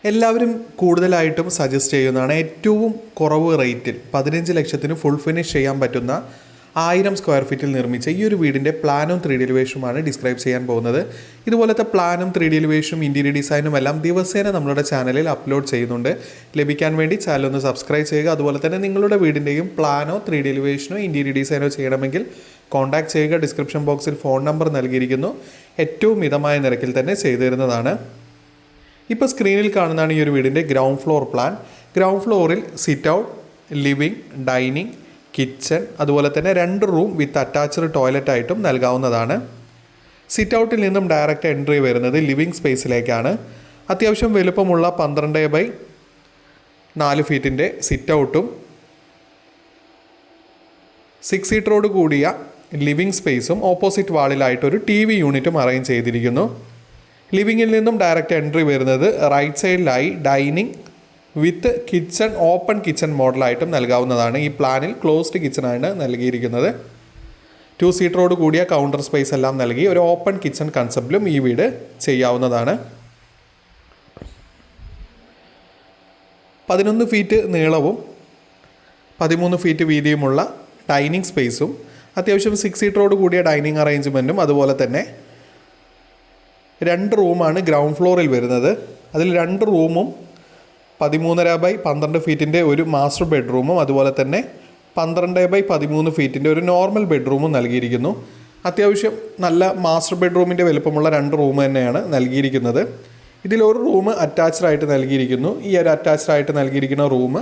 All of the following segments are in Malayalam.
എല്ലാവരും കൂടുതലായിട്ടും സജസ്റ്റ് ചെയ്യുന്നതാണ് ഏറ്റവും കുറവ് റേറ്റിൽ 15 ലക്ഷത്തിന് ഫുൾ ഫിനിഷ് ചെയ്യാൻ പറ്റുന്ന 1000 സ്ക്വയർ ഫീറ്റിൽ നിർമ്മിച്ച ഈ ഒരു വീടിൻ്റെ പ്ലാനും 3D എലിവേഷനുമാണ് ഡിസ്ക്രൈബ് ചെയ്യാൻ പോകുന്നത്. ഇതുപോലത്തെ പ്ലാനും 3D എലിവേഷനും ഇൻറ്റീരിയർ ഡിസൈനും എല്ലാം ദിവസേന നമ്മളുടെ ചാനലിൽ അപ്ലോഡ് ചെയ്യുന്നുണ്ട്. ലഭിക്കാൻ വേണ്ടി ചാനൽ ഒന്ന് സബ്സ്ക്രൈബ് ചെയ്യുക. അതുപോലെ തന്നെ നിങ്ങളുടെ വീടിൻ്റെയും പ്ലാനോ 3D എലിവേഷനോ ഇൻറ്റീരിയർ ഡിസൈനോ ചെയ്യണമെങ്കിൽ കോൺടാക്ട് ചെയ്യുക. ഡിസ്ക്രിപ്ഷൻ ബോക്സിൽ ഫോൺ നമ്പർ നൽകിയിരിക്കുന്നു. ഏറ്റവും മിതമായ നിരക്കിൽ തന്നെ ചെയ്തു തരുന്നതാണ്. ഇപ്പോൾ സ്ക്രീനിൽ കാണുന്നതാണ് ഈ ഒരു വീടിൻ്റെ ഗ്രൗണ്ട് ഫ്ലോർ പ്ലാൻ. ഗ്രൗണ്ട് ഫ്ലോറിൽ sit out, living, dining, kitchen, അതുപോലെ തന്നെ 2 റൂം വിത്ത് അറ്റാച്ച്ഡ് ടോയ്ലറ്റ് ആയിട്ടും നൽകാവുന്നതാണ്. സിറ്റ് ഔട്ടിൽ നിന്നും ഡയറക്റ്റ് എൻട്രി വരുന്നത് ലിവിങ് സ്പേസിലേക്കാണ്. അത്യാവശ്യം വലുപ്പമുള്ള 12x4 ഫീറ്റിൻ്റെ സിറ്റ് ഔട്ടും 6 സീറ്ററോട് കൂടിയ ലിവിങ് സ്പേസും ഓപ്പോസിറ്റ് വാളിലായിട്ടൊരു TV യൂണിറ്റും അറേഞ്ച് ചെയ്തിരിക്കുന്നു. ലിവിങ്ങിൽ നിന്നും ഡയറക്റ്റ് എൻട്രി വരുന്നത് റൈറ്റ് സൈഡിലായി ഡൈനിങ് വിത്ത് കിച്ചൺ, ഓപ്പൺ കിച്ചൺ മോഡലായിട്ടും നൽകാവുന്നതാണ്. ഈ പ്ലാനിൽ ക്ലോസ്ഡ് കിച്ചണാണ് നൽകിയിരിക്കുന്നത്. 2 സീറ്ററോട് കൂടിയ കൗണ്ടർ സ്പേസ് എല്ലാം നൽകി ഒരു ഓപ്പൺ കിച്ചൺ കൺസെപ്റ്റിലും ഈ വീട് ചെയ്യാവുന്നതാണ്. 11 ഫീറ്റ് നീളവും 13 ഫീറ്റ് വീതിയുമുള്ള ഡൈനിങ് സ്പേസും അത്യാവശ്യം 6 സീറ്ററോട് കൂടിയ ഡൈനിങ് അറേഞ്ച്മെൻറ്റും അതുപോലെ തന്നെ 2 റൂമാണ് ഗ്രൗണ്ട് ഫ്ലോറിൽ വരുന്നത്. അതിൽ 2 റൂമും 13x12 ഫീറ്റിൻ്റെ ഒരു മാസ്റ്റർ ബെഡ്റൂമും അതുപോലെ തന്നെ 12x13 ഫീറ്റിൻ്റെ ഒരു നോർമൽ ബെഡ്റൂമും നൽകിയിരിക്കുന്നു. അത്യാവശ്യം നല്ല മാസ്റ്റർ ബെഡ്റൂമിൻ്റെ വലുപ്പമുള്ള 2 റൂം തന്നെയാണ് നൽകിയിരിക്കുന്നത്. ഇതിലൊരു റൂം അറ്റാച്ച്ഡ് ആയിട്ട് നൽകിയിരിക്കുന്നു. ഈ ഒരു അറ്റാച്ച്ഡ് ആയിട്ട് നൽകിയിരിക്കുന്ന room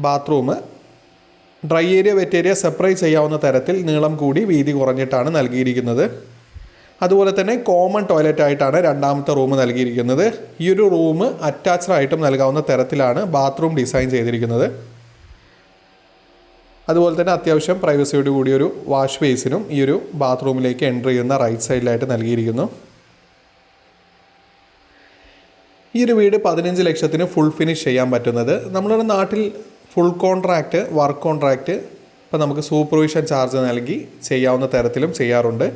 bathroom dry area wet area separate ചെയ്യാവുന്ന തരത്തിൽ നീളം കൂടി വീതി കുറഞ്ഞിട്ടാണ് നൽകിയിരിക്കുന്നത്. അതുപോലെ തന്നെ കോമൺ ടോയ്ലറ്റ് ആയിട്ടാണ് രണ്ടാമത്തെ റൂം നൽകിയിരിക്കുന്നത്. ഈ ഒരു റൂം അറ്റാച്ച്ഡ് ആയിട്ടും നൽകാവുന്ന തരത്തിലാണ് ബാത്റൂം ഡിസൈൻ ചെയ്തിരിക്കുന്നത്. അതുപോലെ തന്നെ അത്യാവശ്യം പ്രൈവസിയോട് കൂടിയൊരു വാഷ് ബേസിനും ഈ ഒരു ബാത്റൂമിലേക്ക് എൻട്രി ചെയ്യുന്ന റൈറ്റ് സൈഡിലായിട്ട് നൽകിയിരിക്കുന്നു. ഈ ഒരു വീട് 15 ലക്ഷത്തിന് ഫുൾ ഫിനിഷ് ചെയ്യാൻ പറ്റുന്നത്. നമ്മുടെ നാട്ടിൽ ഫുൾ കോൺട്രാക്റ്റ്, വർക്ക് കോൺട്രാക്റ്റ് ഇപ്പോൾ നമുക്ക് സൂപ്പർവിഷൻ ചാർജ് നൽകി ചെയ്യാവുന്ന തരത്തിലും ചെയ്യാറുണ്ട്.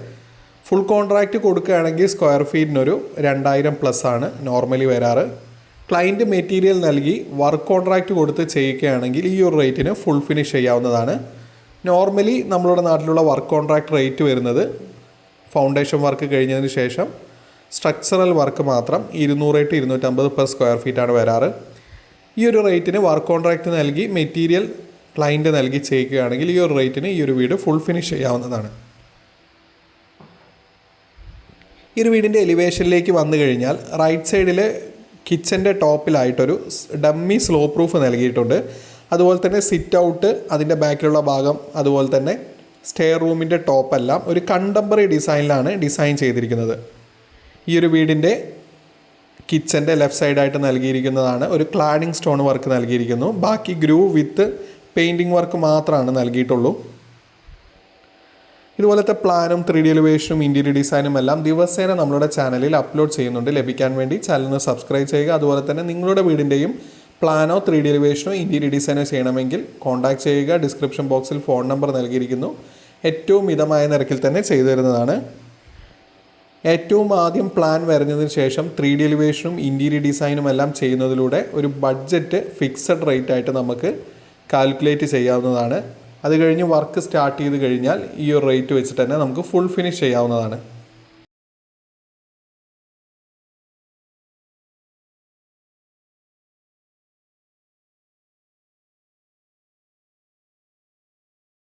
ഫുൾ കോൺട്രാക്റ്റ് കൊടുക്കുകയാണെങ്കിൽ സ്ക്വയർ ഫീറ്റിനൊരു 2000+ ആണ് നോർമലി വരാറ്. ക്ലയൻറ്റ് മെറ്റീരിയൽ നൽകി വർക്ക് കോൺട്രാക്റ്റ് കൊടുത്ത് ചെയ്യുകയാണെങ്കിൽ ഈ ഒരു റേറ്റിന് ഫുൾ ഫിനിഷ് ചെയ്യാവുന്നതാണ്. നോർമലി നമ്മളുടെ നാട്ടിലുള്ള വർക്ക് കോൺട്രാക്റ്റ് റേറ്റ് വരുന്നത് ഫൗണ്ടേഷൻ വർക്ക് കഴിഞ്ഞതിന് ശേഷം സ്ട്രക്ചറൽ വർക്ക് മാത്രം 200 to 250 per സ്ക്വയർ ഫീറ്റാണ് വരാറ്. ഈ ഒരു റേറ്റിന് വർക്ക് കോൺട്രാക്റ്റ് നൽകി മെറ്റീരിയൽ ക്ലയൻറ്റ് നൽകി ചെയ്യുകയാണെങ്കിൽ ഈ ഒരു റേറ്റിന് ഈ ഒരു വീട് ഫുൾ ഫിനിഷ് ചെയ്യാവുന്നതാണ്. ഈ ഒരു വീടിൻ്റെ എലിവേഷനിലേക്ക് വന്നു കഴിഞ്ഞാൽ റൈറ്റ് സൈഡിൽ കിച്ചൻ്റെ ടോപ്പിലായിട്ടൊരു ഡമ്മി സ്ലോ പ്രൂഫ് നൽകിയിട്ടുണ്ട്. അതുപോലെ തന്നെ സിറ്റ് ഔട്ട്, അതിൻ്റെ ബാക്കിലുള്ള ഭാഗം, അതുപോലെ തന്നെ സ്റ്റെയർ റൂമിൻ്റെ ടോപ്പെല്ലാം ഒരു കണ്ടംപററി ഡിസൈനിലാണ് ഡിസൈൻ ചെയ്തിരിക്കുന്നത്. ഈ ഒരു വീടിൻ്റെ കിച്ചൻ്റെ ലെഫ്റ്റ് സൈഡായിട്ട് നൽകിയിരിക്കുന്നതാണ് ഒരു ക്ലാഡിംഗ് സ്റ്റോൺ വർക്ക് നൽകിയിരിക്കുന്നു. ബാക്കി ഗ്രൂവ് വിത്ത് പെയിൻറ്റിങ് വർക്ക് മാത്രമാണ് നൽകിയിട്ടുള്ളൂ. ഇതുപോലത്തെ പ്ലാനും 3D എലിവേഷനും ഇൻറ്റീരിയർ ഡിസൈനും എല്ലാം ദിവസേന നമ്മളുടെ ചാനലിൽ അപ്ലോഡ് ചെയ്യുന്നുണ്ട്. ലഭിക്കാൻ വേണ്ടി ചാനലിന് സബ്സ്ക്രൈബ് ചെയ്യുക. അതുപോലെ തന്നെ നിങ്ങളുടെ വീടിൻ്റെയും പ്ലാനോ 3D എലിവേഷനോ ഇൻറ്റീരിയർ ഡിസൈനോ ചെയ്യണമെങ്കിൽ കോൺടാക്ട് ചെയ്യുക. ഡിസ്ക്രിപ്ഷൻ ബോക്സിൽ ഫോൺ നമ്പർ നൽകിയിരിക്കുന്നു. ഏറ്റവും മിതമായ നിരക്കിൽ തന്നെ ചെയ്തു തരുന്നതാണ്. ഏറ്റവും ആദ്യം പ്ലാൻ വരഞ്ഞതിന് ശേഷം 3D എലിവേഷനും ഇൻറ്റീരിയർ ഡിസൈനും എല്ലാം ചെയ്യുന്നതിലൂടെ ഒരു ബഡ്ജറ്റ് ഫിക്സഡ് റേറ്റ് ആയിട്ട് നമുക്ക് കാൽക്കുലേറ്റ് ചെയ്യാവുന്നതാണ്. അത് കഴിഞ്ഞ് വർക്ക് സ്റ്റാർട്ട് ചെയ്ത് കഴിഞ്ഞാൽ ഈ ഒരു റേറ്റ് വെച്ചിട്ട് തന്നെ നമുക്ക് ഫുൾ ഫിനിഷ് ചെയ്യാവുന്നതാണ്.